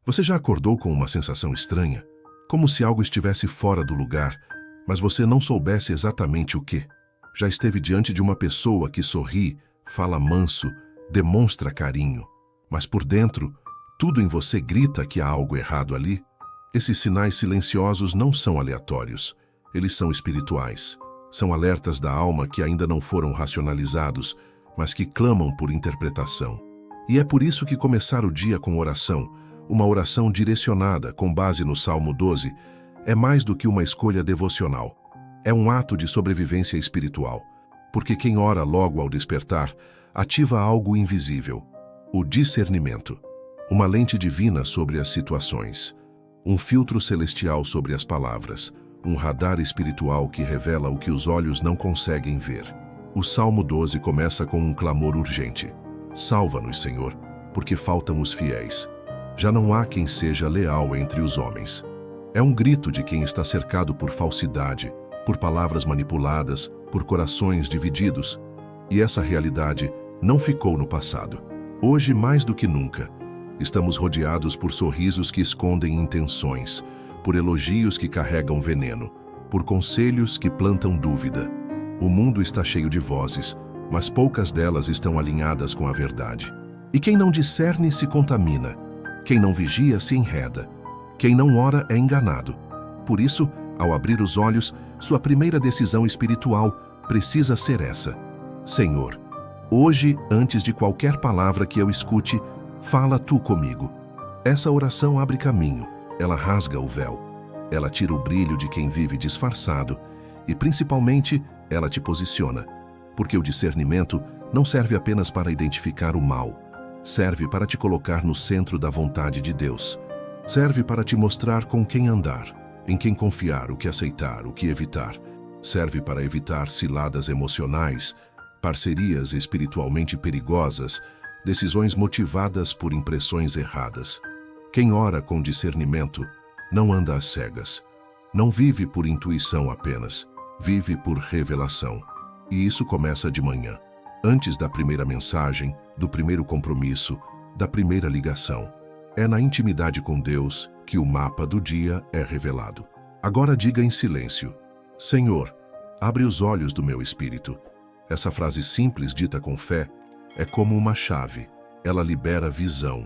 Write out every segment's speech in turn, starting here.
Você já acordou com uma sensação estranha? Como se algo estivesse fora do lugar, mas você não soubesse exatamente o que? Já esteve diante de uma pessoa que sorri, fala manso, demonstra carinho, mas por dentro, tudo em você grita que há algo errado ali? Esses sinais silenciosos não são aleatórios. Eles são espirituais. São alertas da alma que ainda não foram racionalizados, mas que clamam por interpretação. E é por isso que começar o dia com oração, uma oração direcionada com base no Salmo 12, é mais do que uma escolha devocional. É um ato de sobrevivência espiritual, porque quem ora logo ao despertar ativa algo invisível, o discernimento, uma lente divina sobre as situações, um filtro celestial sobre as palavras, um radar espiritual que revela o que os olhos não conseguem ver. O Salmo 12 começa com um clamor urgente. Salva-nos, Senhor, porque faltam os fiéis. Já não há quem seja leal entre os homens. É um grito de quem está cercado por falsidade, por palavras manipuladas, por corações divididos. E essa realidade não ficou no passado. Hoje, mais do que nunca, estamos rodeados por sorrisos que escondem intenções, por elogios que carregam veneno, por conselhos que plantam dúvida. O mundo está cheio de vozes, mas poucas delas estão alinhadas com a verdade. E quem não discerne se contamina. Quem não vigia se enreda. Quem não ora é enganado. Por isso, ao abrir os olhos, sua primeira decisão espiritual precisa ser essa: Senhor, hoje, antes de qualquer palavra que eu escute, fala tu comigo. Essa oração abre caminho, ela rasga o véu, ela tira o brilho de quem vive disfarçado e, principalmente, ela te posiciona, porque o discernimento não serve apenas para identificar o mal, serve para te colocar no centro da vontade de Deus, serve para te mostrar com quem andar, em quem confiar, o que aceitar, o que evitar, serve para evitar ciladas emocionais, parcerias espiritualmente perigosas, decisões motivadas por impressões erradas. Quem ora com discernimento não anda às cegas. Não vive por intuição apenas, vive por revelação. E isso começa de manhã, antes da primeira mensagem, do primeiro compromisso, da primeira ligação. É na intimidade com Deus que o mapa do dia é revelado. Agora diga em silêncio: Senhor, abre os olhos do meu espírito. Essa frase simples, dita com fé, é como uma chave. Ela libera visão.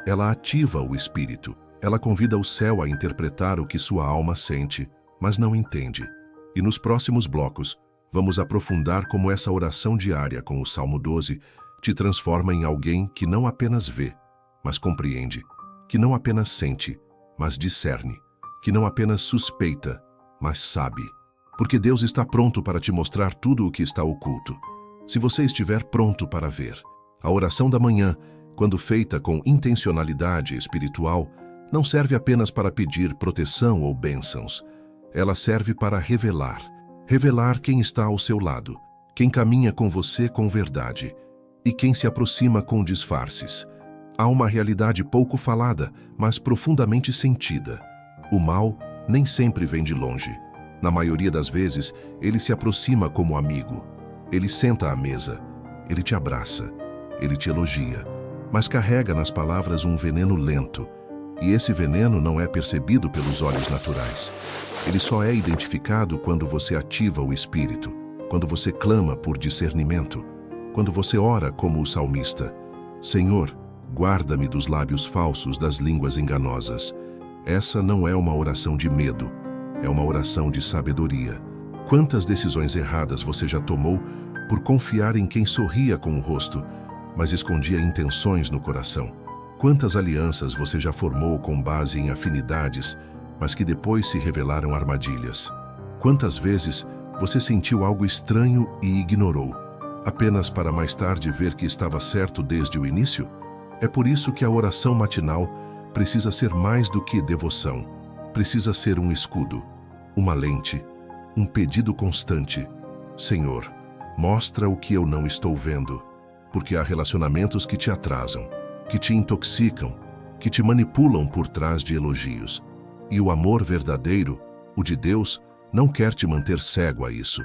Ela ativa o espírito. Ela convida o céu a interpretar o que sua alma sente, mas não entende. E nos próximos blocos, vamos aprofundar como essa oração diária com o Salmo 12 te transforma em alguém que não apenas vê, mas compreende, que não apenas sente, mas discerne, que não apenas suspeita, mas sabe. Porque Deus está pronto para te mostrar tudo o que está oculto, se você estiver pronto para ver. A oração da manhã, quando feita com intencionalidade espiritual, não serve apenas para pedir proteção ou bênçãos. Ela serve para revelar quem está ao seu lado, quem caminha com você com verdade e quem se aproxima com disfarces. Há uma realidade pouco falada, mas profundamente sentida. O mal nem sempre vem de longe. Na maioria das vezes, ele se aproxima como amigo. Ele senta à mesa, ele te abraça, ele te elogia, mas carrega nas palavras um veneno lento. E esse veneno não é percebido pelos olhos naturais. Ele só é identificado quando você ativa o espírito, quando você clama por discernimento, quando você ora como o salmista: Senhor, guarda-me dos lábios falsos, das línguas enganosas. Essa não é uma oração de medo, é uma oração de sabedoria. Quantas decisões erradas você já tomou por confiar em quem sorria com o rosto, mas escondia intenções no coração? Quantas alianças você já formou com base em afinidades, mas que depois se revelaram armadilhas? Quantas vezes você sentiu algo estranho e ignorou, apenas para mais tarde ver que estava certo desde o início? É por isso que a oração matinal precisa ser mais do que devoção. Precisa ser um escudo, uma lente, um pedido constante. Senhor, mostra o que eu não estou vendo, porque há relacionamentos que te atrasam, que te intoxicam, que te manipulam por trás de elogios. E o amor verdadeiro, o de Deus, não quer te manter cego a isso.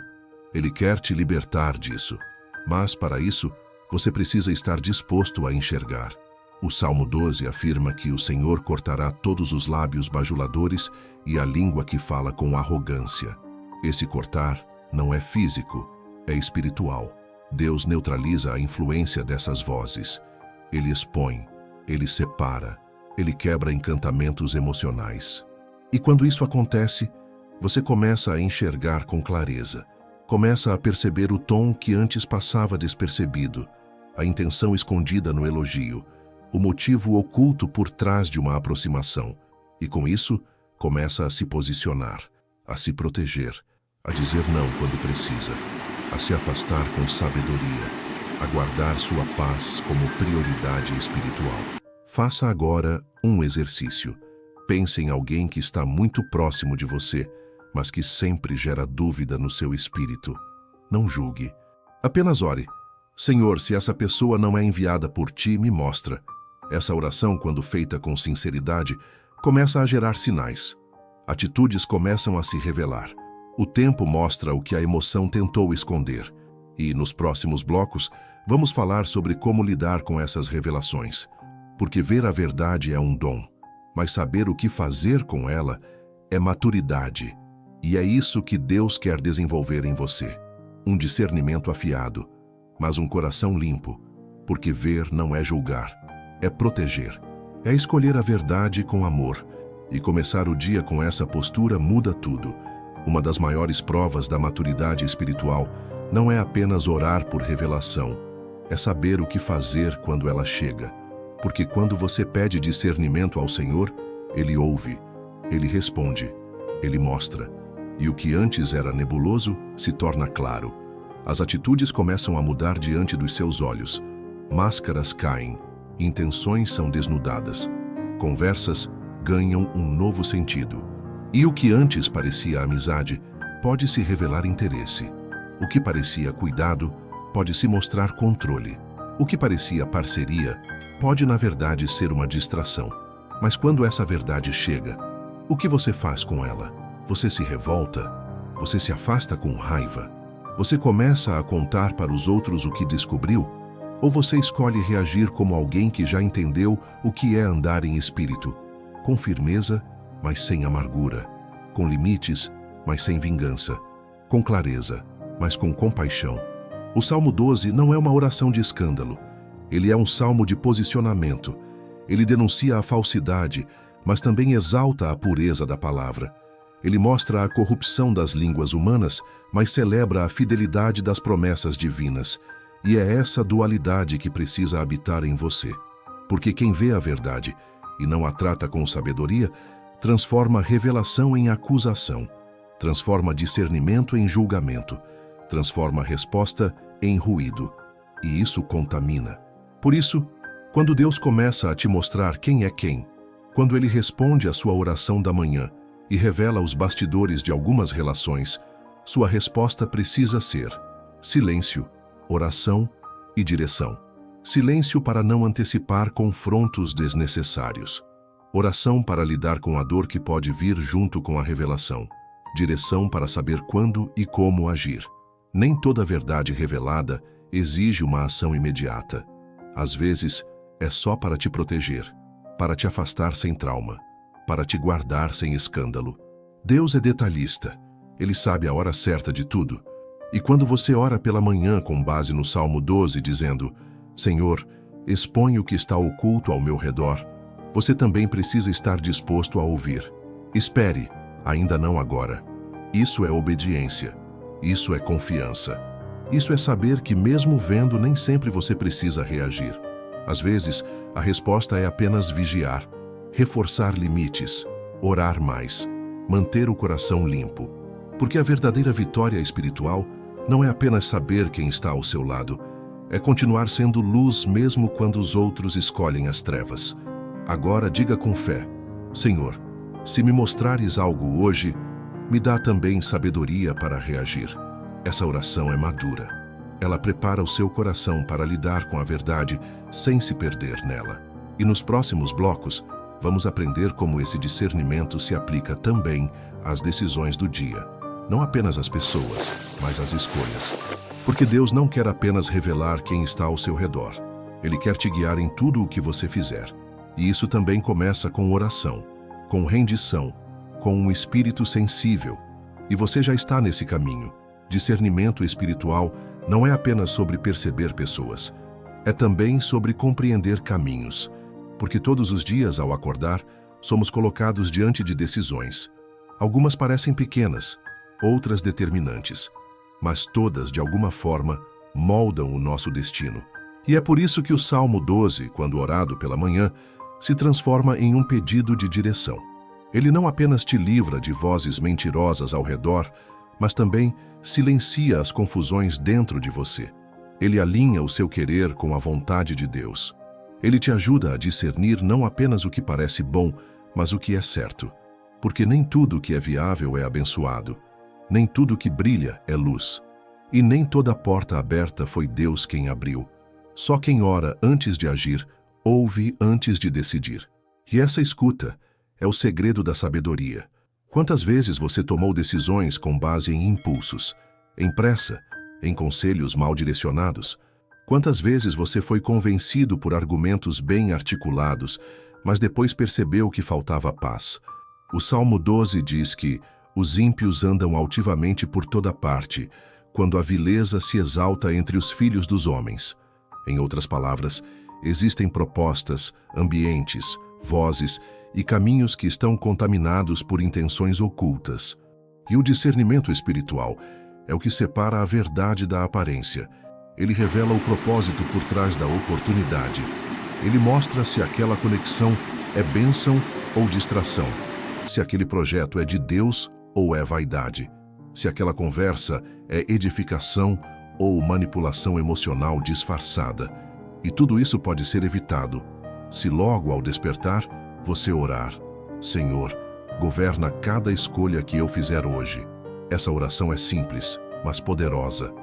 Ele quer te libertar disso. Mas, para isso, você precisa estar disposto a enxergar. O Salmo 12 afirma que o Senhor cortará todos os lábios bajuladores e a língua que fala com arrogância. Esse cortar não é físico, é espiritual. Deus neutraliza a influência dessas vozes. Ele expõe, ele separa, ele quebra encantamentos emocionais. E quando isso acontece, você começa a enxergar com clareza. Começa a perceber o tom que antes passava despercebido, a intenção escondida no elogio, o motivo oculto por trás de uma aproximação. E com isso, começa a se posicionar, a se proteger, a dizer não quando precisa, a se afastar com sabedoria, a guardar sua paz como prioridade espiritual. Faça agora um exercício. Pense em alguém que está muito próximo de você, mas que sempre gera dúvida no seu espírito. Não julgue. Apenas ore. Senhor, se essa pessoa não é enviada por ti, me mostra. Essa oração, quando feita com sinceridade, começa a gerar sinais. Atitudes começam a se revelar. O tempo mostra o que a emoção tentou esconder. E, nos próximos blocos, vamos falar sobre como lidar com essas revelações. Porque ver a verdade é um dom, mas saber o que fazer com ela é maturidade. E é isso que Deus quer desenvolver em você. Um discernimento afiado, mas um coração limpo. Porque ver não é julgar, é proteger. É escolher a verdade com amor. E começar o dia com essa postura muda tudo. Uma das maiores provas da maturidade espiritual não é apenas orar por revelação, é saber o que fazer quando ela chega. Porque quando você pede discernimento ao Senhor, Ele ouve, Ele responde, Ele mostra. E o que antes era nebuloso se torna claro. As atitudes começam a mudar diante dos seus olhos. Máscaras caem, intenções são desnudadas, conversas ganham um novo sentido. E o que antes parecia amizade pode se revelar interesse. O que parecia cuidado pode se mostrar controle. O que parecia parceria pode, na verdade, ser uma distração. Mas quando essa verdade chega, o que você faz com ela? Você se revolta? Você se afasta com raiva? Você começa a contar para os outros o que descobriu? Ou você escolhe reagir como alguém que já entendeu o que é andar em espírito? Com firmeza, mas sem amargura. Com limites, mas sem vingança. Com clareza, mas com compaixão. O Salmo 12 não é uma oração de escândalo. Ele é um salmo de posicionamento. Ele denuncia a falsidade, mas também exalta a pureza da palavra. Ele mostra a corrupção das línguas humanas, mas celebra a fidelidade das promessas divinas. E é essa dualidade que precisa habitar em você. Porque quem vê a verdade e não a trata com sabedoria, transforma revelação em acusação, transforma discernimento em julgamento, transforma resposta em ruído. E isso contamina. Por isso, quando Deus começa a te mostrar quem é quem, quando Ele responde à sua oração da manhã e revela os bastidores de algumas relações, sua resposta precisa ser silêncio, oração e direção. Silêncio para não antecipar confrontos desnecessários. Oração para lidar com a dor que pode vir junto com a revelação. Direção para saber quando e como agir. Nem toda verdade revelada exige uma ação imediata. Às vezes, é só para te proteger, para te afastar sem trauma, para te guardar sem escândalo. Deus é detalhista. Ele sabe a hora certa de tudo. E quando você ora pela manhã com base no Salmo 12, dizendo: Senhor, expõe o que está oculto ao meu redor, você também precisa estar disposto a ouvir. Espere, ainda não agora. Isso é obediência. Isso é confiança. Isso é saber que mesmo vendo, nem sempre você precisa reagir. Às vezes, a resposta é apenas vigiar, reforçar limites, orar mais, manter o coração limpo. Porque a verdadeira vitória espiritual não é apenas saber quem está ao seu lado, é continuar sendo luz mesmo quando os outros escolhem as trevas. Agora diga com fé: Senhor, se me mostrares algo hoje, me dá também sabedoria para reagir. Essa oração é madura. Ela prepara o seu coração para lidar com a verdade sem se perder nela. E nos próximos blocos, vamos aprender como esse discernimento se aplica também às decisões do dia. Não apenas às pessoas, mas às escolhas. Porque Deus não quer apenas revelar quem está ao seu redor. Ele quer te guiar em tudo o que você fizer. E isso também começa com oração, com rendição, com um espírito sensível. E você já está nesse caminho. Discernimento espiritual não é apenas sobre perceber pessoas. É também sobre compreender caminhos. Porque todos os dias, ao acordar, somos colocados diante de decisões. Algumas parecem pequenas, outras determinantes. Mas todas, de alguma forma, moldam o nosso destino. E é por isso que o Salmo 12, quando orado pela manhã, se transforma em um pedido de direção. Ele não apenas te livra de vozes mentirosas ao redor, mas também silencia as confusões dentro de você. Ele alinha o seu querer com a vontade de Deus. Ele te ajuda a discernir não apenas o que parece bom, mas o que é certo. Porque nem tudo que é viável é abençoado, nem tudo que brilha é luz. E nem toda porta aberta foi Deus quem abriu. Só quem ora antes de agir, ouve antes de decidir. E essa escuta é o segredo da sabedoria. Quantas vezes você tomou decisões com base em impulsos, em pressa, em conselhos mal direcionados? Quantas vezes você foi convencido por argumentos bem articulados, mas depois percebeu que faltava paz? O Salmo 12 diz que os ímpios andam altivamente por toda parte, quando a vileza se exalta entre os filhos dos homens. Em outras palavras, existem propostas, ambientes, vozes e caminhos que estão contaminados por intenções ocultas. E o discernimento espiritual é o que separa a verdade da aparência. Ele revela o propósito por trás da oportunidade. Ele mostra se aquela conexão é bênção ou distração, se aquele projeto é de Deus ou é vaidade, se aquela conversa é edificação ou manipulação emocional disfarçada. E tudo isso pode ser evitado se logo ao despertar você orar: Senhor, governa cada escolha que eu fizer hoje. Essa oração é simples, mas poderosa.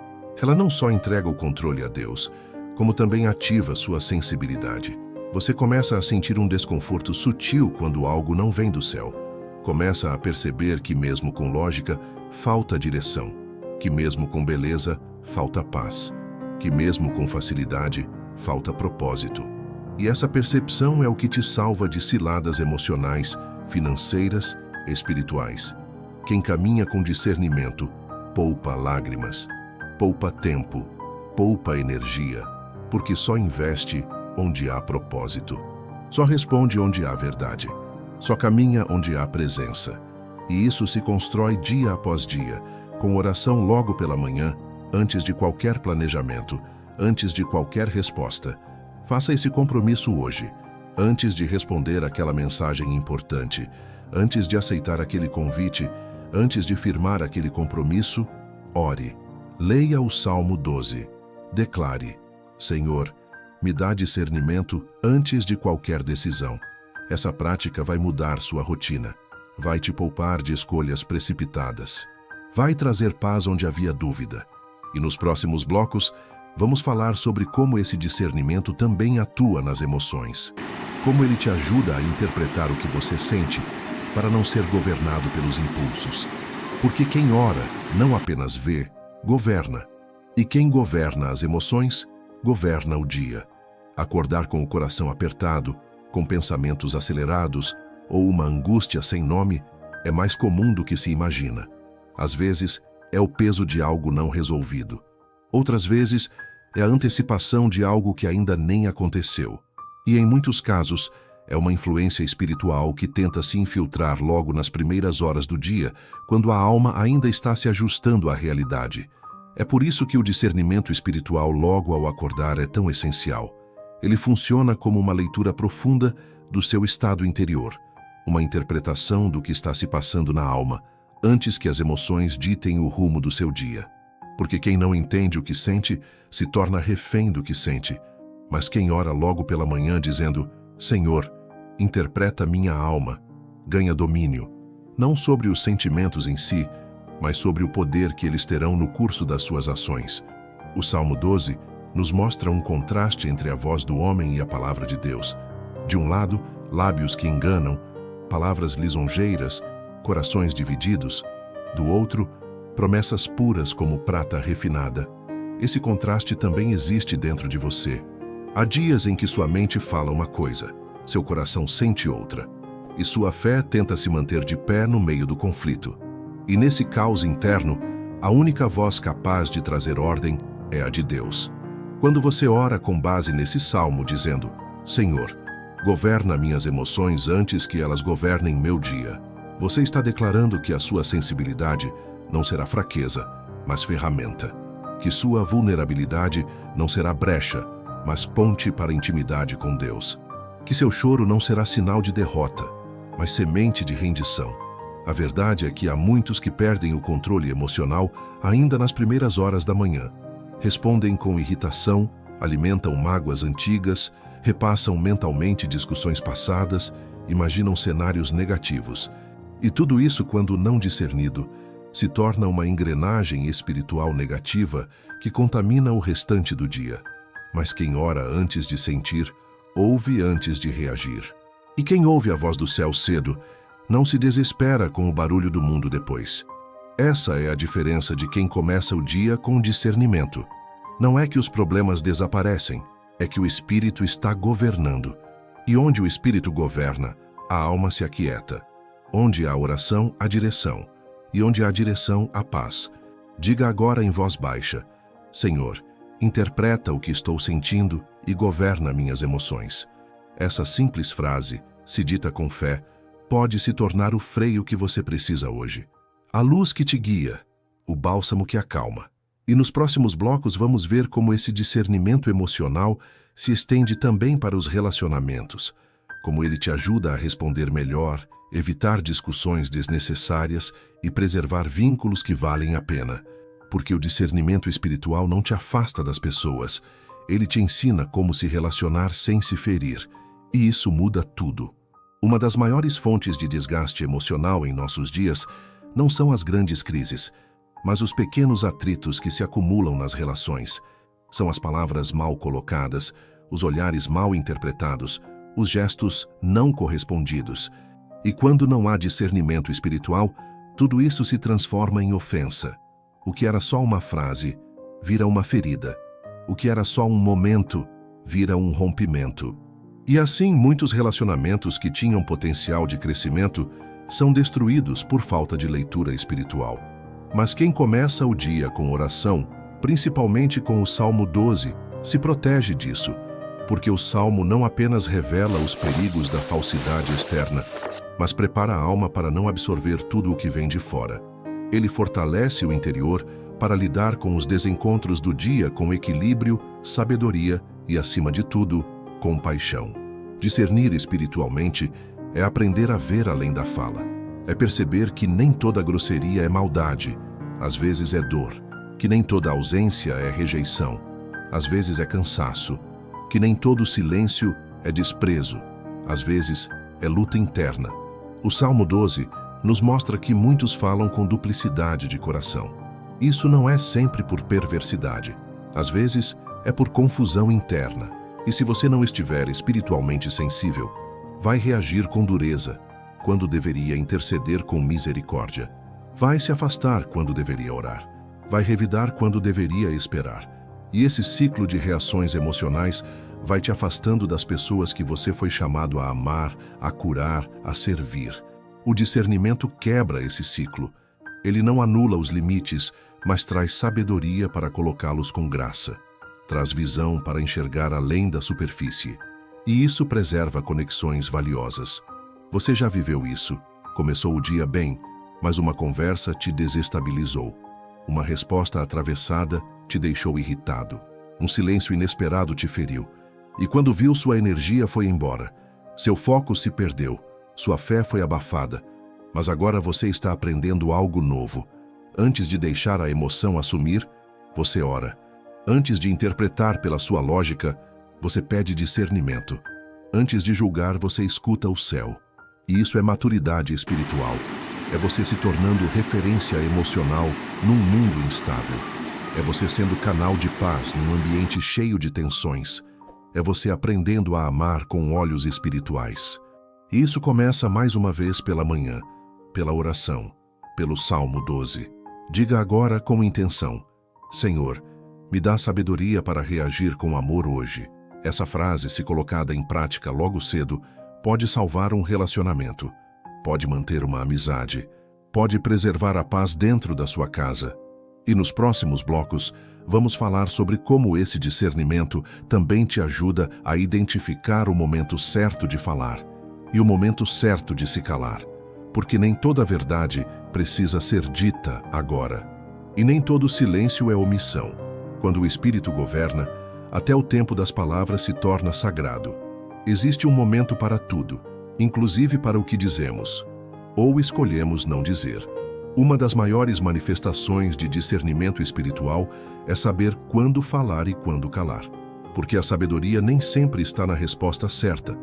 Ela não só entrega o controle a Deus, como também ativa sua sensibilidade. Você começa a sentir um desconforto sutil quando algo não vem do céu. Começa a perceber que mesmo com lógica, falta direção, que mesmo com beleza, falta paz, que mesmo com facilidade, falta propósito. E essa percepção é o que te salva de ciladas emocionais, financeiras, espirituais. Quem caminha com discernimento, poupa lágrimas, poupa tempo, poupa energia, porque só investe onde há propósito. Só responde onde há verdade. Só caminha onde há presença. E isso se constrói dia após dia, com oração logo pela manhã, antes de qualquer planejamento, antes de qualquer resposta. Faça esse compromisso hoje, antes de responder aquela mensagem importante, antes de aceitar aquele convite, antes de firmar aquele compromisso, ore. Leia o Salmo 12. Declare: Senhor, me dá discernimento antes de qualquer decisão. Essa prática vai mudar sua rotina, vai te poupar de escolhas precipitadas, vai trazer paz onde havia dúvida. E nos próximos blocos, vamos falar sobre como esse discernimento também atua nas emoções, como ele te ajuda a interpretar o que você sente para não ser governado pelos impulsos. Porque quem ora não apenas vê, governa. E quem governa as emoções, governa o dia. Acordar com o coração apertado, com pensamentos acelerados ou uma angústia sem nome é mais comum do que se imagina. Às vezes, é o peso de algo não resolvido. Outras vezes, é a antecipação de algo que ainda nem aconteceu. E em muitos casos, é uma influência espiritual que tenta se infiltrar logo nas primeiras horas do dia, quando a alma ainda está se ajustando à realidade. É por isso que o discernimento espiritual logo ao acordar é tão essencial. Ele funciona como uma leitura profunda do seu estado interior, uma interpretação do que está se passando na alma, antes que as emoções ditem o rumo do seu dia. Porque quem não entende o que sente, se torna refém do que sente. Mas quem ora logo pela manhã dizendo: Senhor, interpreta minha alma, ganha domínio, não sobre os sentimentos em si, mas sobre o poder que eles terão no curso das suas ações. O Salmo 12 nos mostra um contraste entre a voz do homem e a palavra de Deus. De um lado, lábios que enganam, palavras lisonjeiras, corações divididos. Do outro, promessas puras como prata refinada. Esse contraste também existe dentro de você. Há dias em que sua mente fala uma coisa, seu coração sente outra, e sua fé tenta se manter de pé no meio do conflito. E nesse caos interno, a única voz capaz de trazer ordem é a de Deus. Quando você ora com base nesse salmo dizendo: Senhor, governa minhas emoções antes que elas governem meu dia, você está declarando que a sua sensibilidade não será fraqueza, mas ferramenta. Que sua vulnerabilidade não será brecha, mas ponte para a intimidade com Deus. Que seu choro não será sinal de derrota, mas semente de rendição. A verdade é que há muitos que perdem o controle emocional ainda nas primeiras horas da manhã. Respondem com irritação, alimentam mágoas antigas, repassam mentalmente discussões passadas, imaginam cenários negativos. E tudo isso, quando não discernido, se torna uma engrenagem espiritual negativa que contamina o restante do dia. Mas quem ora antes de sentir, ouve antes de reagir. E quem ouve a voz do céu cedo, não se desespera com o barulho do mundo depois. Essa é a diferença de quem começa o dia com discernimento. Não é que os problemas desaparecem, é que o Espírito está governando. E onde o Espírito governa, a alma se aquieta. Onde há oração, há direção. E onde há direção, há paz. Diga agora em voz baixa: Senhor, interpreta o que estou sentindo e governa minhas emoções. Essa simples frase, se dita com fé, pode se tornar o freio que você precisa hoje. A luz que te guia, o bálsamo que acalma. E nos próximos blocos vamos ver como esse discernimento emocional se estende também para os relacionamentos, como ele te ajuda a responder melhor, evitar discussões desnecessárias e preservar vínculos que valem a pena. Porque o discernimento espiritual não te afasta das pessoas, ele te ensina como se relacionar sem se ferir, e isso muda tudo. Uma das maiores fontes de desgaste emocional em nossos dias não são as grandes crises, mas os pequenos atritos que se acumulam nas relações. São as palavras mal colocadas, os olhares mal interpretados, os gestos não correspondidos. E quando não há discernimento espiritual, tudo isso se transforma em ofensa. O que era só uma frase, vira uma ferida. O que era só um momento, vira um rompimento. E assim, muitos relacionamentos que tinham potencial de crescimento são destruídos por falta de leitura espiritual. Mas quem começa o dia com oração, principalmente com o Salmo 12, se protege disso, porque o Salmo não apenas revela os perigos da falsidade externa, mas prepara a alma para não absorver tudo o que vem de fora. Ele fortalece o interior para lidar com os desencontros do dia com equilíbrio, sabedoria e, acima de tudo, compaixão. Discernir espiritualmente é aprender a ver além da fala. É perceber que nem toda grosseria é maldade, às vezes é dor. Que nem toda ausência é rejeição, às vezes é cansaço. Que nem todo silêncio é desprezo, às vezes é luta interna. O Salmo 12 nos mostra que muitos falam com duplicidade de coração. Isso não é sempre por perversidade. Às vezes é por confusão interna. E se você não estiver espiritualmente sensível, vai reagir com dureza, quando deveria interceder com misericórdia. Vai se afastar quando deveria orar. Vai revidar quando deveria esperar. E esse ciclo de reações emocionais vai te afastando das pessoas que você foi chamado a amar, a curar, a servir. O discernimento quebra esse ciclo. Ele não anula os limites, mas traz sabedoria para colocá-los com graça. Traz visão para enxergar além da superfície. E isso preserva conexões valiosas. Você já viveu isso. Começou o dia bem, mas uma conversa te desestabilizou. Uma resposta atravessada te deixou irritado. Um silêncio inesperado te feriu. E quando viu, sua energia foi embora. Seu foco se perdeu. Sua fé foi abafada. Mas agora você está aprendendo algo novo. Antes de deixar a emoção assumir, você ora. Antes de interpretar pela sua lógica, você pede discernimento. Antes de julgar, você escuta o céu. E isso é maturidade espiritual. É você se tornando referência emocional num mundo instável. É você sendo canal de paz num ambiente cheio de tensões. É você aprendendo a amar com olhos espirituais. E isso começa mais uma vez pela manhã, pela oração, pelo Salmo 12. Diga agora com intenção: Senhor, me dá sabedoria para reagir com amor hoje. Essa frase, se colocada em prática logo cedo, pode salvar um relacionamento, pode manter uma amizade, pode preservar a paz dentro da sua casa. E nos próximos blocos, vamos falar sobre como esse discernimento também te ajuda a identificar o momento certo de falar e o momento certo de se calar, porque nem toda verdade precisa ser dita agora. E nem todo silêncio é omissão. Quando o Espírito governa, até o tempo das palavras se torna sagrado. Existe um momento para tudo, inclusive para o que dizemos, ou escolhemos não dizer. Uma das maiores manifestações de discernimento espiritual é saber quando falar e quando calar, porque a sabedoria nem sempre está na resposta certa,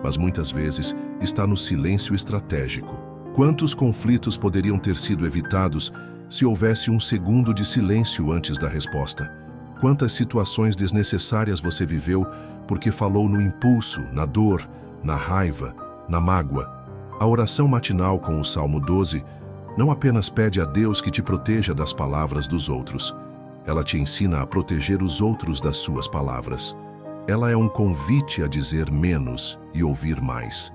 mas muitas vezes está no silêncio estratégico. Quantos conflitos poderiam ter sido evitados se houvesse um segundo de silêncio antes da resposta? Quantas situações desnecessárias você viveu porque falou no impulso, na dor, na raiva, na mágoa? A oração matinal com o Salmo 12 não apenas pede a Deus que te proteja das palavras dos outros, ela te ensina a proteger os outros das suas palavras. Ela é um convite a dizer menos e ouvir mais,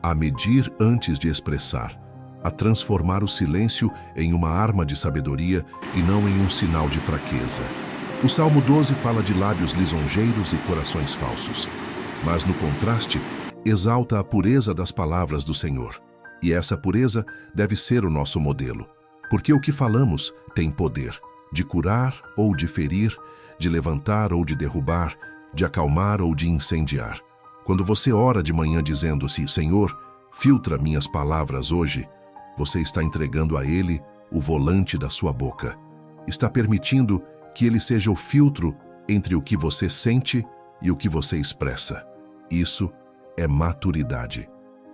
a medir antes de expressar, a transformar o silêncio em uma arma de sabedoria e não em um sinal de fraqueza. O Salmo 12 fala de lábios lisonjeiros e corações falsos, mas no contraste, exalta a pureza das palavras do Senhor. E essa pureza deve ser o nosso modelo, porque o que falamos tem poder de curar ou de ferir, de levantar ou de derrubar, de acalmar ou de incendiar. Quando você ora de manhã dizendo-se, Senhor, filtra minhas palavras hoje, você está entregando a Ele o volante da sua boca. Está permitindo que Ele seja o filtro entre o que você sente e o que você expressa. Isso é maturidade.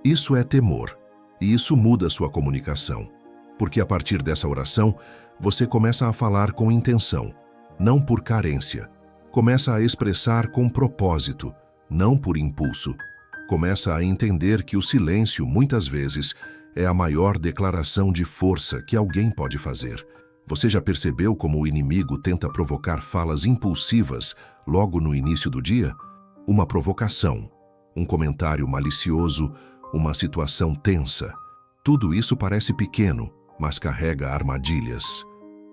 Isso é temor. E isso muda sua comunicação, porque a partir dessa oração, você começa a falar com intenção, não por carência. Começa a expressar com propósito, não por impulso. Começa a entender que o silêncio, muitas vezes, é a maior declaração de força que alguém pode fazer. Você já percebeu como o inimigo tenta provocar falas impulsivas logo no início do dia? Uma provocação, um comentário malicioso, uma situação tensa. Tudo isso parece pequeno, mas carrega armadilhas.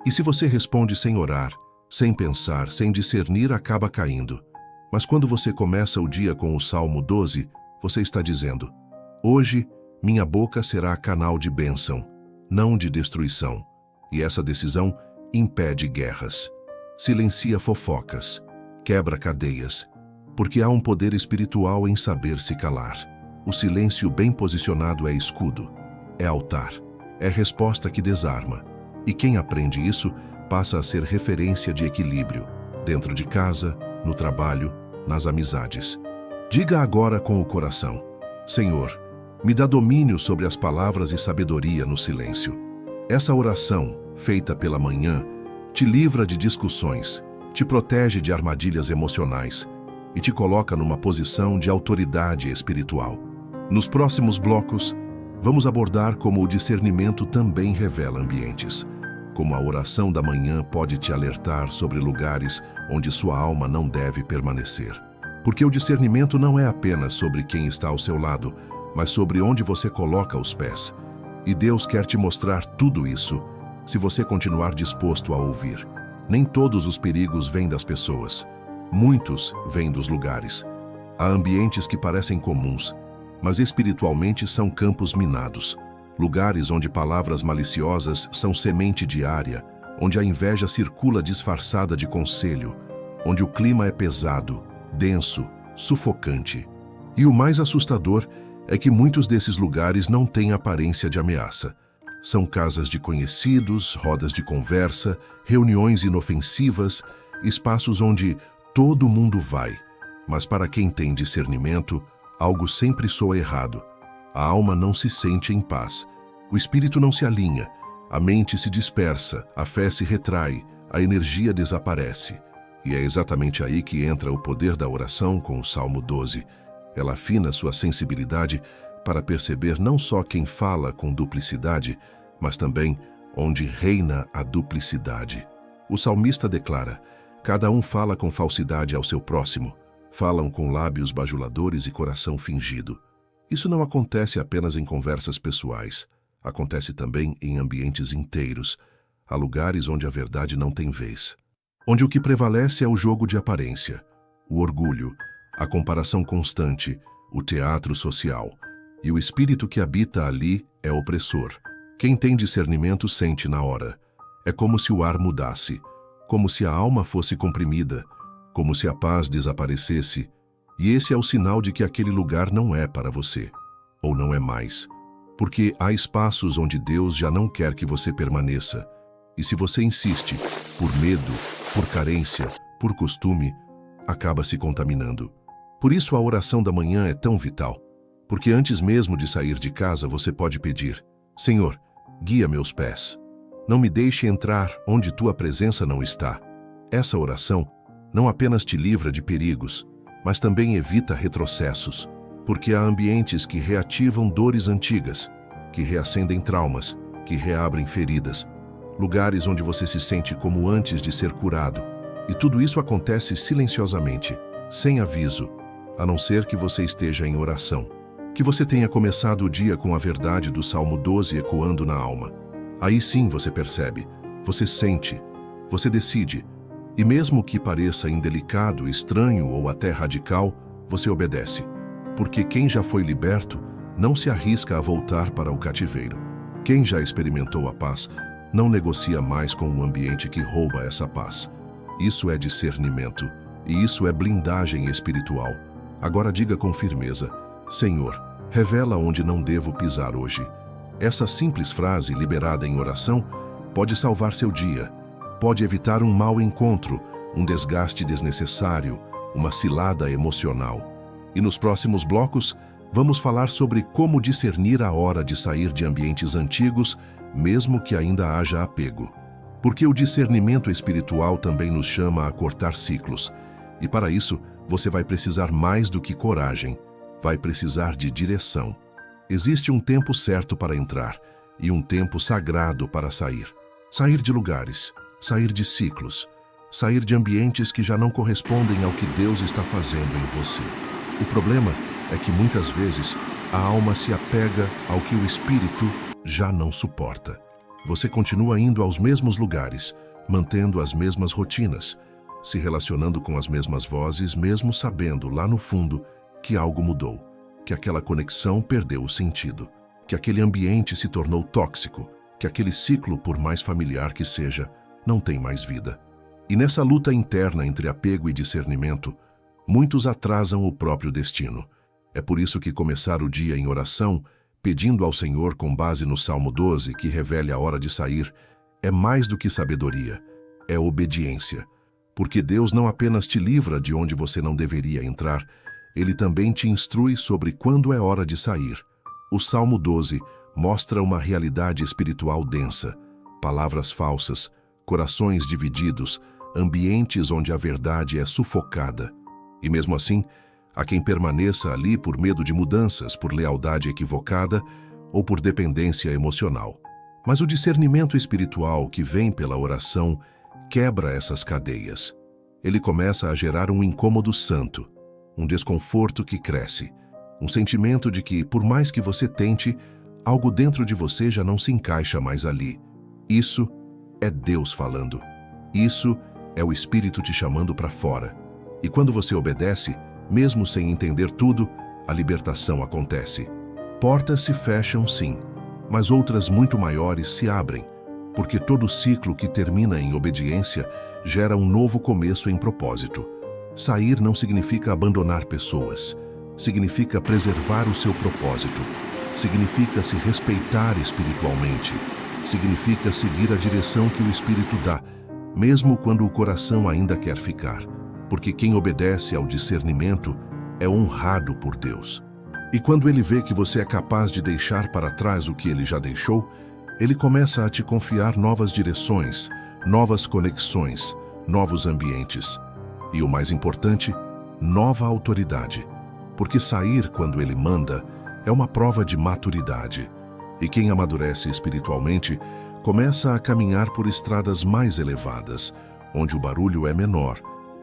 E se você responde sem orar, sem pensar, sem discernir, acaba caindo. Mas quando você começa o dia com o Salmo 12, você está dizendo, hoje minha boca será canal de bênção, não de destruição. E essa decisão impede guerras, silencia fofocas, quebra cadeias, porque há um poder espiritual em saber se calar. O silêncio bem posicionado é escudo, é altar, é resposta que desarma. E quem aprende isso passa a ser referência de equilíbrio, dentro de casa, no trabalho, nas amizades. Diga agora com o coração, Senhor, me dá domínio sobre as palavras e sabedoria no silêncio. Essa oração, feita pela manhã, te livra de discussões, te protege de armadilhas emocionais e te coloca numa posição de autoridade espiritual. Nos próximos blocos, vamos abordar como o discernimento também revela ambientes, como a oração da manhã pode te alertar sobre lugares onde sua alma não deve permanecer. Porque o discernimento não é apenas sobre quem está ao seu lado, mas sobre onde você coloca os pés. E Deus quer te mostrar tudo isso, se você continuar disposto a ouvir. Nem todos os perigos vêm das pessoas. Muitos vêm dos lugares. Há ambientes que parecem comuns, mas espiritualmente são campos minados. Lugares onde palavras maliciosas são semente diária, onde a inveja circula disfarçada de conselho, onde o clima é pesado, denso, sufocante. E o mais assustador é que muitos desses lugares não têm aparência de ameaça. São casas de conhecidos, rodas de conversa, reuniões inofensivas, espaços onde todo mundo vai. Mas para quem tem discernimento, algo sempre soa errado. A alma não se sente em paz. O espírito não se alinha. A mente se dispersa, a fé se retrai, a energia desaparece. E é exatamente aí que entra o poder da oração com o Salmo 12. Ela afina sua sensibilidade para perceber não só quem fala com duplicidade, mas também onde reina a duplicidade. O salmista declara, cada um fala com falsidade ao seu próximo, falam com lábios bajuladores e coração fingido. Isso não acontece apenas em conversas pessoais. Acontece também em ambientes inteiros. Há lugares onde a verdade não tem vez. Onde o que prevalece é o jogo de aparência, o orgulho, a comparação constante, o teatro social. E o espírito que habita ali é opressor. Quem tem discernimento sente na hora. É como se o ar mudasse, como se a alma fosse comprimida, como se a paz desaparecesse. E esse é o sinal de que aquele lugar não é para você, ou não é mais. Porque há espaços onde Deus já não quer que você permaneça. E se você insiste, por medo, por carência, por costume, acaba se contaminando. Por isso a oração da manhã é tão vital. Porque antes mesmo de sair de casa você pode pedir: Senhor, guia meus pés. Não me deixe entrar onde tua presença não está. Essa oração não apenas te livra de perigos, mas também evita retrocessos. Porque há ambientes que reativam dores antigas, que reacendem traumas, que reabrem feridas. Lugares onde você se sente como antes de ser curado. E tudo isso acontece silenciosamente, sem aviso, a não ser que você esteja em oração. Que você tenha começado o dia com a verdade do Salmo 12 ecoando na alma. Aí sim você percebe, você sente, você decide. E mesmo que pareça indelicado, estranho ou até radical, você obedece. Porque quem já foi liberto não se arrisca a voltar para o cativeiro. Quem já experimentou a paz não negocia mais com um ambiente que rouba essa paz. Isso é discernimento, e isso é blindagem espiritual. Agora diga com firmeza: Senhor, revela onde não devo pisar hoje. Essa simples frase, liberada em oração, pode salvar seu dia, pode evitar um mau encontro, um desgaste desnecessário, uma cilada emocional. E nos próximos blocos, vamos falar sobre como discernir a hora de sair de ambientes antigos, mesmo que ainda haja apego. Porque o discernimento espiritual também nos chama a cortar ciclos. E para isso, você vai precisar mais do que coragem. Vai precisar de direção. Existe um tempo certo para entrar e um tempo sagrado para sair. Sair de lugares, sair de ciclos, sair de ambientes que já não correspondem ao que Deus está fazendo em você. O problema é que muitas vezes a alma se apega ao que o espírito já não suporta. Você continua indo aos mesmos lugares, mantendo as mesmas rotinas, se relacionando com as mesmas vozes, mesmo sabendo lá no fundo que algo mudou, que aquela conexão perdeu o sentido, que aquele ambiente se tornou tóxico, que aquele ciclo, por mais familiar que seja, não tem mais vida. E nessa luta interna entre apego e discernimento, muitos atrasam o próprio destino. É por isso que começar o dia em oração, pedindo ao Senhor com base no Salmo 12, que revele a hora de sair, é mais do que sabedoria, é obediência. Porque Deus não apenas te livra de onde você não deveria entrar, Ele também te instrui sobre quando é hora de sair. O Salmo 12 mostra uma realidade espiritual densa, palavras falsas, corações divididos, ambientes onde a verdade é sufocada. E mesmo assim, há quem permaneça ali por medo de mudanças, por lealdade equivocada ou por dependência emocional. Mas o discernimento espiritual que vem pela oração quebra essas cadeias. Ele começa a gerar um incômodo santo, um desconforto que cresce, um sentimento de que, por mais que você tente, algo dentro de você já não se encaixa mais ali. Isso é Deus falando. Isso é o Espírito te chamando para fora. E quando você obedece, mesmo sem entender tudo, a libertação acontece. Portas se fecham, sim, mas outras muito maiores se abrem, porque todo ciclo que termina em obediência gera um novo começo em propósito. Sair não significa abandonar pessoas, significa preservar o seu propósito, significa se respeitar espiritualmente, significa seguir a direção que o Espírito dá, mesmo quando o coração ainda quer ficar, porque quem obedece ao discernimento é honrado por Deus. E quando Ele vê que você é capaz de deixar para trás o que Ele já deixou, Ele começa a te confiar novas direções, novas conexões, novos ambientes. E o mais importante, nova autoridade. Porque sair quando Ele manda é uma prova de maturidade. E quem amadurece espiritualmente começa a caminhar por estradas mais elevadas, onde o barulho é menor,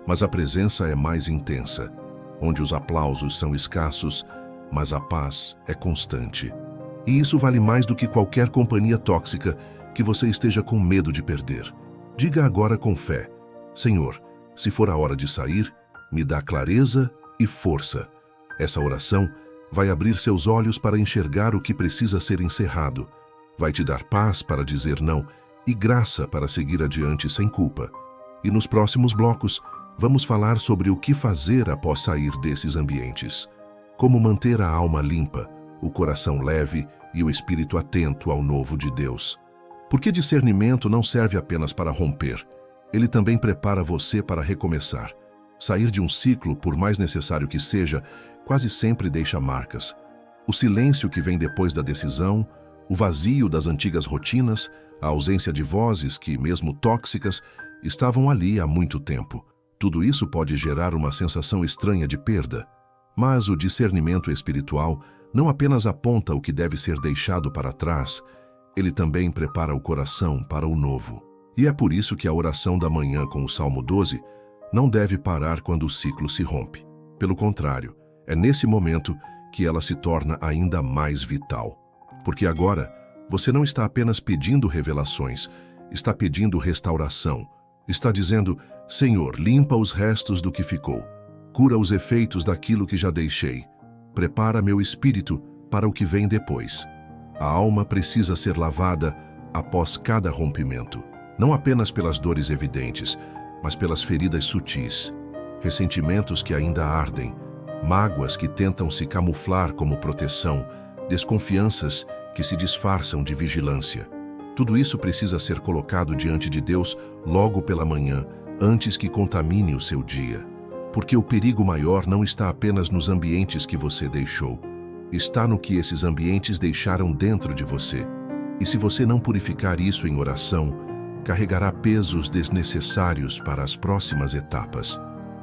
mas a presença é mais intensa. onde os aplausos são escassos, mas a paz é constante. E isso vale mais do que qualquer companhia tóxica que você esteja com medo de perder. Diga agora com fé: Senhor, se for a hora de sair, me dá clareza e força. Essa oração vai abrir seus olhos para enxergar o que precisa ser encerrado. Vai te dar paz para dizer não e graça para seguir adiante sem culpa. E nos próximos blocos, vamos falar sobre o que fazer após sair desses ambientes. Como manter a alma limpa, o coração leve e o espírito atento ao novo de Deus. Porque discernimento não serve apenas para romper. Ele também prepara você para recomeçar. Sair de um ciclo, por mais necessário que seja, quase sempre deixa marcas. O silêncio que vem depois da decisão, o vazio das antigas rotinas, a ausência de vozes que, mesmo tóxicas, estavam ali há muito tempo. Tudo isso pode gerar uma sensação estranha de perda. Mas o discernimento espiritual não apenas aponta o que deve ser deixado para trás, ele também prepara o coração para o novo. E é por isso que a oração da manhã com o Salmo 12 não deve parar quando o ciclo se rompe. Pelo contrário, é nesse momento que ela se torna ainda mais vital. Porque agora, você não está apenas pedindo revelações, está pedindo restauração. Está dizendo: Senhor, limpa os restos do que ficou. Cura os efeitos daquilo que já deixei. Prepara meu espírito para o que vem depois. A alma precisa ser lavada após cada rompimento. Não apenas pelas dores evidentes, mas pelas feridas sutis, ressentimentos que ainda ardem, mágoas que tentam se camuflar como proteção, desconfianças que se disfarçam de vigilância. Tudo isso precisa ser colocado diante de Deus logo pela manhã, antes que contamine o seu dia. Porque o perigo maior não está apenas nos ambientes que você deixou, está no que esses ambientes deixaram dentro de você. E se você não purificar isso em oração, carregará pesos desnecessários para as próximas etapas.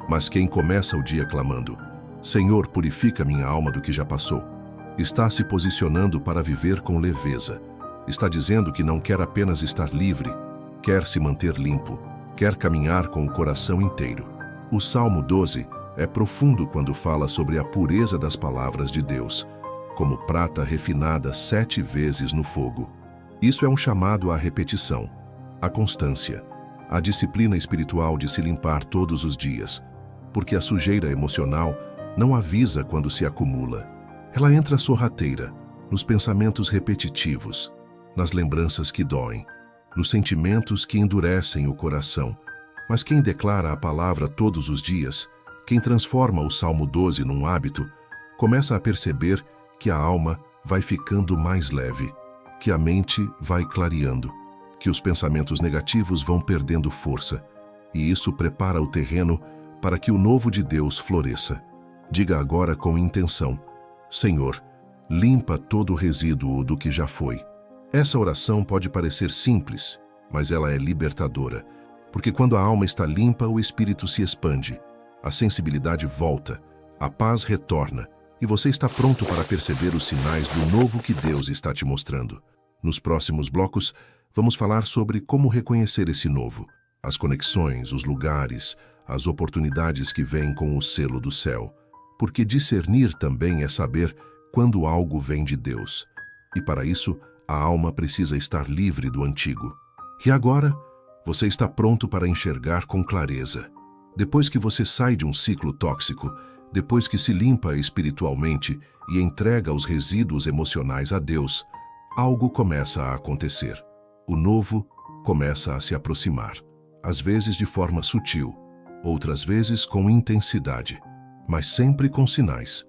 Mas quem começa o dia clamando: Senhor, purifica minha alma do que já passou, está se posicionando para viver com leveza. Está dizendo que não quer apenas estar livre, quer se manter limpo, quer caminhar com o coração inteiro. O Salmo 12 é profundo quando fala sobre a pureza das palavras de Deus, como prata refinada 7 vezes no fogo. Isso é um chamado à repetição, à constância, à disciplina espiritual de se limpar todos os dias, porque a sujeira emocional não avisa quando se acumula. Ela entra sorrateira, nos pensamentos repetitivos, nas lembranças que doem, nos sentimentos que endurecem o coração. Mas quem declara a palavra todos os dias, quem transforma o Salmo 12 num hábito, começa a perceber que a alma vai ficando mais leve, que a mente vai clareando, que os pensamentos negativos vão perdendo força, e isso prepara o terreno para que o novo de Deus floresça. Diga agora com intenção: Senhor, limpa todo o resíduo do que já foi. Essa oração pode parecer simples, mas ela é libertadora, porque quando a alma está limpa, o espírito se expande, a sensibilidade volta, a paz retorna, e você está pronto para perceber os sinais do novo que Deus está te mostrando. Nos próximos blocos, vamos falar sobre como reconhecer esse novo, as conexões, os lugares, as oportunidades que vêm com o selo do céu. Porque discernir também é saber quando algo vem de Deus. E para isso, a alma precisa estar livre do antigo. E agora, você está pronto para enxergar com clareza. Depois que você sai de um ciclo tóxico, depois que se limpa espiritualmente e entrega os resíduos emocionais a Deus, algo começa a acontecer. O novo começa a se aproximar, às vezes de forma sutil, outras vezes com intensidade, mas sempre com sinais.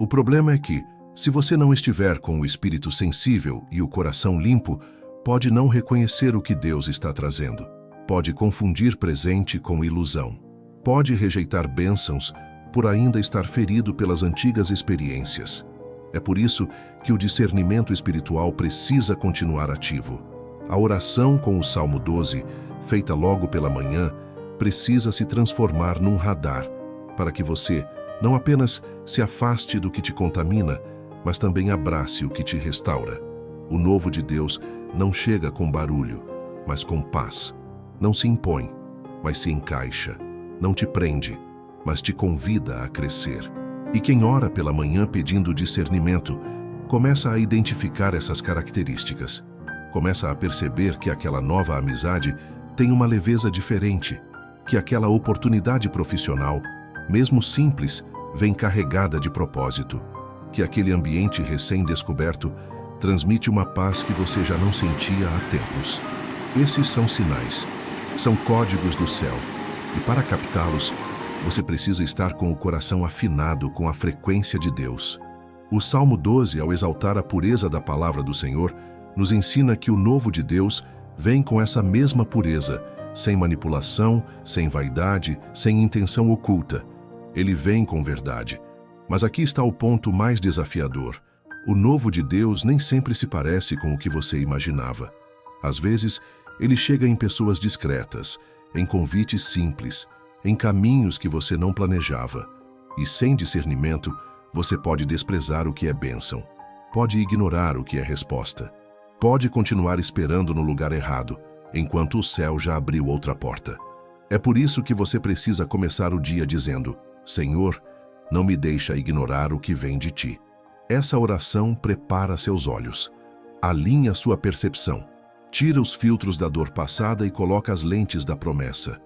O problema é que, se você não estiver com o espírito sensível e o coração limpo, pode não reconhecer o que Deus está trazendo. Pode confundir presente com ilusão. Pode rejeitar bênçãos por ainda estar ferido pelas antigas experiências. É por isso que o discernimento espiritual precisa continuar ativo. A oração com o Salmo 12, feita logo pela manhã, precisa se transformar num radar, para que você não apenas se afaste do que te contamina, mas também abrace o que te restaura. O novo de Deus não chega com barulho, mas com paz. Não se impõe, mas se encaixa. Não te prende, mas te convida a crescer. E quem ora pela manhã pedindo discernimento, começa a identificar essas características. Começa a perceber que aquela nova amizade tem uma leveza diferente, que aquela oportunidade profissional, mesmo simples, vem carregada de propósito, que aquele ambiente recém-descoberto transmite uma paz que você já não sentia há tempos. Esses são sinais, são códigos do céu, e para captá-los, você precisa estar com o coração afinado com a frequência de Deus. O Salmo 12, ao exaltar a pureza da palavra do Senhor, nos ensina que o novo de Deus vem com essa mesma pureza, sem manipulação, sem vaidade, sem intenção oculta. Ele vem com verdade. Mas aqui está o ponto mais desafiador. O novo de Deus nem sempre se parece com o que você imaginava. Às vezes, ele chega em pessoas discretas, em convites simples, em caminhos que você não planejava. E sem discernimento, você pode desprezar o que é bênção. Pode ignorar o que é resposta. Pode continuar esperando no lugar errado, enquanto o céu já abriu outra porta. É por isso que você precisa começar o dia dizendo: Senhor, não me deixa ignorar o que vem de ti. Essa oração prepara seus olhos, alinha sua percepção, tira os filtros da dor passada e coloca as lentes da promessa.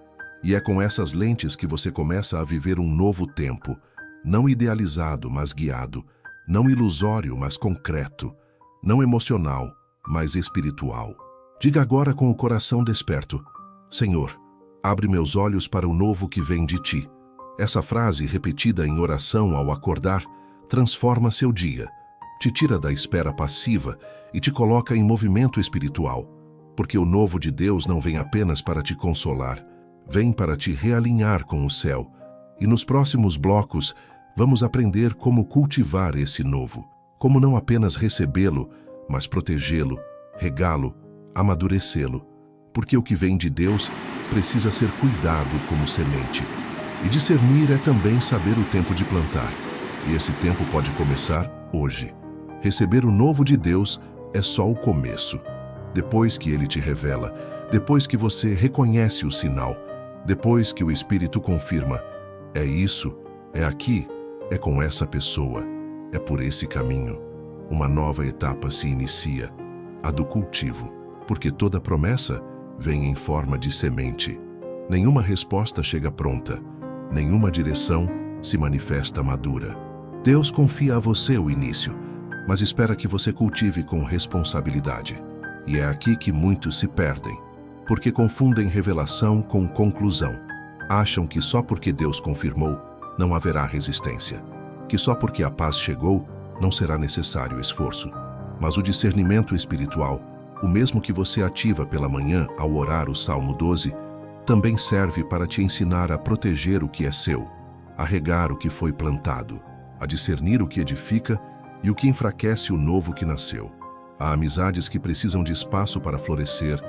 E é com essas lentes que você começa a viver um novo tempo, não idealizado, mas guiado, não ilusório, mas concreto, não emocional, mas espiritual. Diga agora com o coração desperto: Senhor, abre meus olhos para o novo que vem de ti. Essa frase, repetida em oração ao acordar, transforma seu dia, te tira da espera passiva e te coloca em movimento espiritual, porque o novo de Deus não vem apenas para te consolar, vem para te realinhar com o céu. E nos próximos blocos, vamos aprender como cultivar esse novo, como não apenas recebê-lo, mas protegê-lo, regá-lo, amadurecê-lo, porque o que vem de Deus precisa ser cuidado como semente. E discernir é também saber o tempo de plantar. E esse tempo pode começar hoje. Receber o novo de Deus é só o começo. Depois que Ele te revela, depois que você reconhece o sinal, depois que o Espírito confirma: é isso, é aqui, é com essa pessoa, é por esse caminho. Uma nova etapa se inicia, a do cultivo, porque toda promessa vem em forma de semente. Nenhuma resposta chega pronta, nenhuma direção se manifesta madura. Deus confia a você o início, mas espera que você cultive com responsabilidade. E é aqui que muitos se perdem, porque confundem revelação com conclusão. Acham que só porque Deus confirmou, não haverá resistência, que só porque a paz chegou, não será necessário esforço. Mas o discernimento espiritual, o mesmo que você ativa pela manhã ao orar o Salmo 12, também serve para te ensinar a proteger o que é seu, a regar o que foi plantado, a discernir o que edifica e o que enfraquece o novo que nasceu. Há amizades que precisam de espaço para florescer,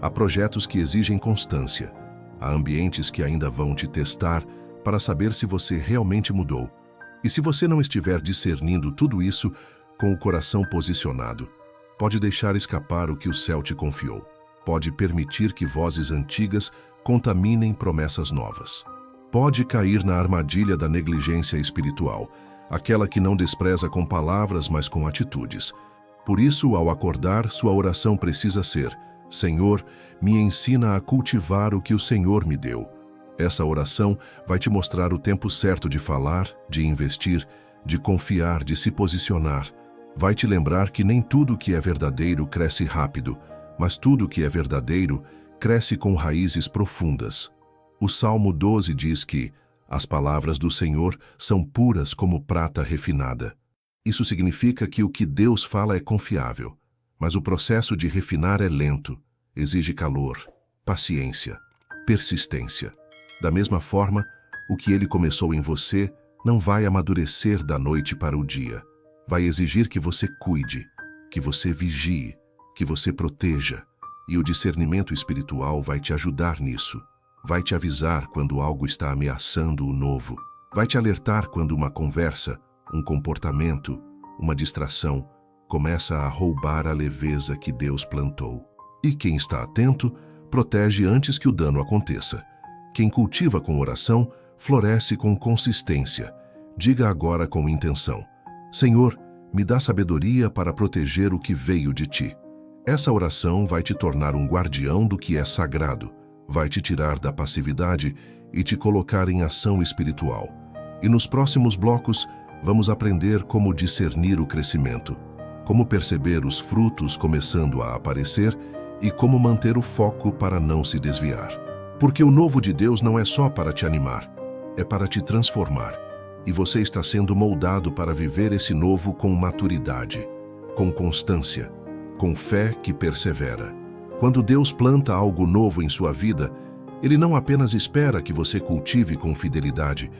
há projetos que exigem constância, há ambientes que ainda vão te testar para saber se você realmente mudou. E se você não estiver discernindo tudo isso com o coração posicionado, pode deixar escapar o que o céu te confiou. Pode permitir que vozes antigas contaminem promessas novas. Pode cair na armadilha da negligência espiritual, aquela que não despreza com palavras, mas com atitudes. Por isso, ao acordar, sua oração precisa ser: Senhor, me ensina a cultivar o que o Senhor me deu. Essa oração vai te mostrar o tempo certo de falar, de investir, de confiar, de se posicionar. Vai te lembrar que nem tudo que é verdadeiro cresce rápido, mas tudo que é verdadeiro cresce com raízes profundas. O Salmo 12 diz que as palavras do Senhor são puras como prata refinada. Isso significa que o que Deus fala é confiável, mas o processo de refinar é lento, exige calor, paciência, persistência. Da mesma forma, o que Ele começou em você não vai amadurecer da noite para o dia. Vai exigir que você cuide, que você vigie, que você proteja. E o discernimento espiritual vai te ajudar nisso. Vai te avisar quando algo está ameaçando o novo. Vai te alertar quando uma conversa, um comportamento, uma distração começa a roubar a leveza que Deus plantou. E quem está atento, protege antes que o dano aconteça. Quem cultiva com oração, floresce com consistência. Diga agora com intenção: Senhor, me dá sabedoria para proteger o que veio de ti. Essa oração vai te tornar um guardião do que é sagrado, vai te tirar da passividade e te colocar em ação espiritual. E nos próximos blocos, vamos aprender como discernir o crescimento, como perceber os frutos começando a aparecer e como manter o foco para não se desviar. Porque o novo de Deus não é só para te animar, é para te transformar. E você está sendo moldado para viver esse novo com maturidade, com constância, com fé que persevera. Quando Deus planta algo novo em sua vida, Ele não apenas espera que você cultive com fidelidade,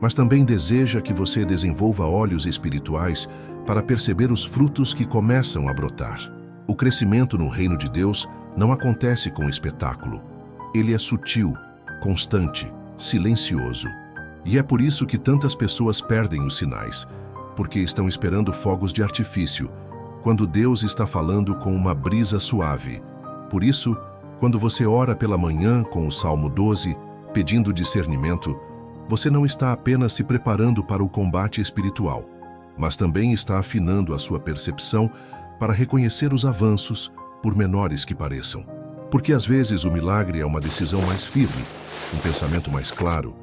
mas também deseja que você desenvolva olhos espirituais para perceber os frutos que começam a brotar. O crescimento no reino de Deus não acontece com espetáculo. Ele é sutil, constante, silencioso. E é por isso que tantas pessoas perdem os sinais, porque estão esperando fogos de artifício, quando Deus está falando com uma brisa suave. Por isso, quando você ora pela manhã com o Salmo 12, pedindo discernimento, você não está apenas se preparando para o combate espiritual, mas também está afinando a sua percepção para reconhecer os avanços, por menores que pareçam. Porque às vezes o milagre é uma decisão mais firme, um pensamento mais claro,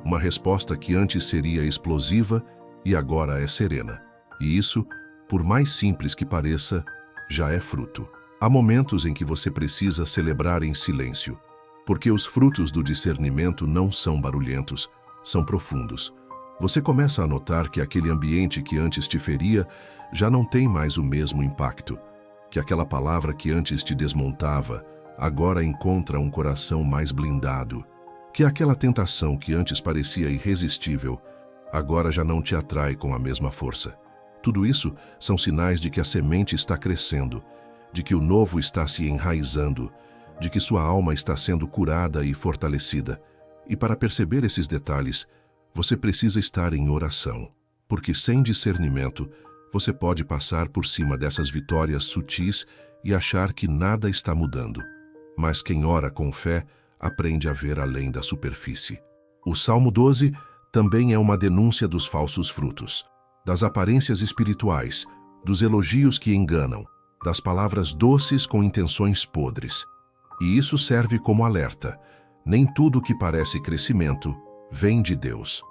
uma resposta que antes seria explosiva e agora é serena. E isso, por mais simples que pareça, já é fruto. Há momentos em que você precisa celebrar em silêncio, porque os frutos do discernimento não são barulhentos, são profundos. Você começa a notar que aquele ambiente que antes te feria já não tem mais o mesmo impacto, que aquela palavra que antes te desmontava agora encontra um coração mais blindado, que aquela tentação que antes parecia irresistível agora já não te atrai com a mesma força. Tudo isso são sinais de que a semente está crescendo, de que o novo está se enraizando, de que sua alma está sendo curada e fortalecida. E para perceber esses detalhes, você precisa estar em oração, porque sem discernimento, você pode passar por cima dessas vitórias sutis e achar que nada está mudando. Mas quem ora com fé aprende a ver além da superfície. O Salmo 12 também é uma denúncia dos falsos frutos, das aparências espirituais, dos elogios que enganam, das palavras doces com intenções podres. E isso serve como alerta. Nem tudo que parece crescimento vem de Deus.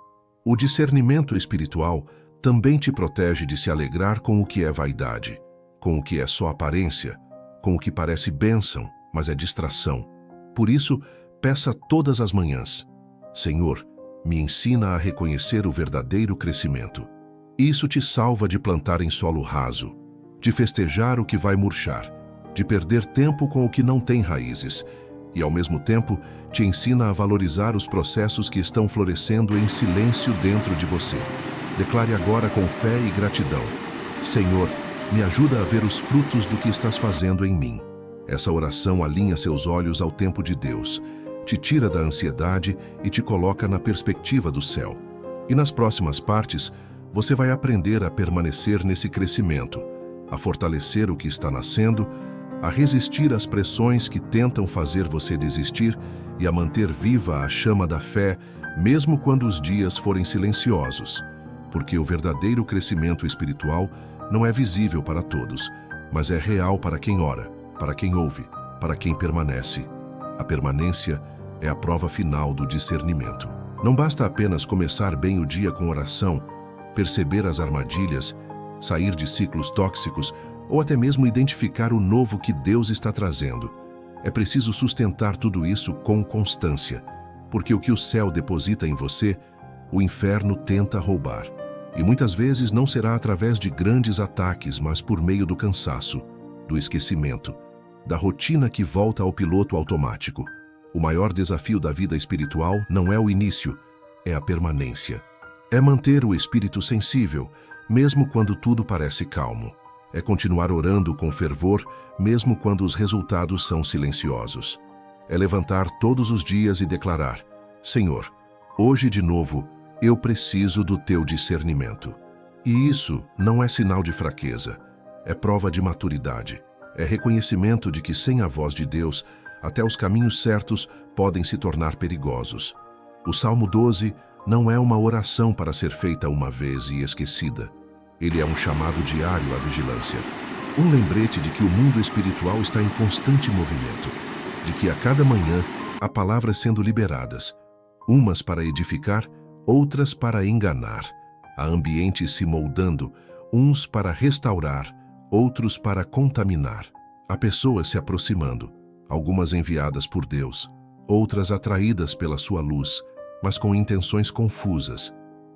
O discernimento espiritual também te protege de se alegrar com o que é vaidade, com o que é só aparência, com o que parece bênção, mas é distração. Por isso, peça todas as manhãs: Senhor, me ensina a reconhecer o verdadeiro crescimento. Isso te salva de plantar em solo raso, de festejar o que vai murchar, de perder tempo com o que não tem raízes, e ao mesmo tempo te ensina a valorizar os processos que estão florescendo em silêncio dentro de você. Declare agora com fé e gratidão: Senhor, me ajuda a ver os frutos do que estás fazendo em mim. Essa oração alinha seus olhos ao tempo de Deus, te tira da ansiedade e te coloca na perspectiva do céu. E nas próximas partes, você vai aprender a permanecer nesse crescimento, a fortalecer o que está nascendo, a resistir às pressões que tentam fazer você desistir e a manter viva a chama da fé, mesmo quando os dias forem silenciosos. Porque o verdadeiro crescimento espiritual não é visível para todos, mas é real para quem ora, para quem ouve, para quem permanece. A permanência é a prova final do discernimento. Não basta apenas começar bem o dia com oração, perceber as armadilhas, sair de ciclos tóxicos ou até mesmo identificar o novo que Deus está trazendo. É preciso sustentar tudo isso com constância, porque o que o céu deposita em você, o inferno tenta roubar. E muitas vezes não será através de grandes ataques, mas por meio do cansaço, do esquecimento, da rotina que volta ao piloto automático. O maior desafio da vida espiritual não é o início, é a permanência. É manter o espírito sensível, mesmo quando tudo parece calmo. É continuar orando com fervor, mesmo quando os resultados são silenciosos. É levantar todos os dias e declarar: Senhor, hoje de novo, eu preciso do teu discernimento. E isso não é sinal de fraqueza, é prova de maturidade. É reconhecimento de que sem a voz de Deus, até os caminhos certos podem se tornar perigosos. O Salmo 12 não é uma oração para ser feita uma vez e esquecida. Ele é um chamado diário à vigilância. Um lembrete de que o mundo espiritual está em constante movimento, de que a cada manhã há palavras sendo liberadas, umas para edificar, outras para enganar. Há ambientes se moldando, uns para restaurar, outros para contaminar. Há pessoas se aproximando, algumas enviadas por Deus, outras atraídas pela sua luz, mas com intenções confusas.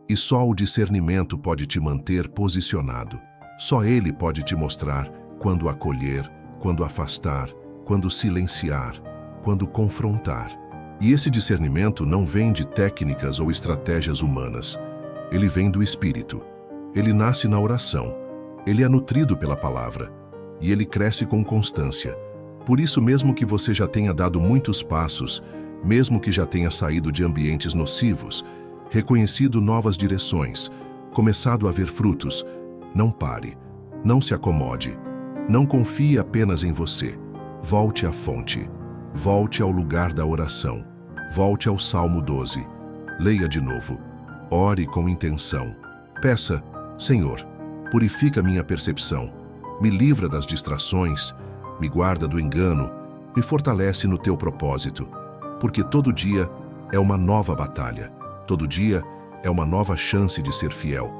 E só o discernimento pode te manter posicionado. Só ele pode te mostrar quando acolher, quando afastar, quando silenciar, quando confrontar. E esse discernimento não vem de técnicas ou estratégias humanas. Ele vem do Espírito. Ele nasce na oração. Ele é nutrido pela palavra. E ele cresce com constância. Por isso, mesmo que você já tenha dado muitos passos, mesmo que já tenha saído de ambientes nocivos, reconhecido novas direções, começado a ver frutos, não pare, não se acomode, não confie apenas em você. Volte à fonte, volte ao lugar da oração, volte ao Salmo 12. Leia de novo, ore com intenção. Peça, Senhor, purifica minha percepção, me livra das distrações, me guarda do engano, me fortalece no teu propósito, porque todo dia é uma nova batalha, todo dia é uma nova chance de ser fiel.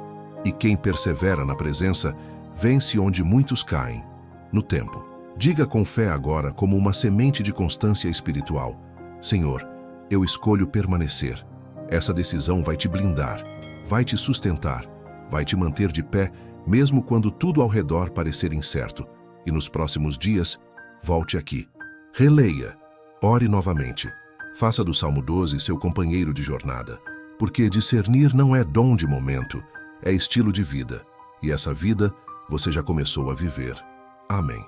E quem persevera na presença, vence onde muitos caem, no tempo. Diga com fé agora, como uma semente de constância espiritual: Senhor, eu escolho permanecer. Essa decisão vai te blindar, vai te sustentar, vai te manter de pé, mesmo quando tudo ao redor parecer incerto. E nos próximos dias, volte aqui. Releia, ore novamente. Faça do Salmo 12 seu companheiro de jornada, porque discernir não é dom de momento, é estilo de vida. E essa vida você já começou a viver. Amém.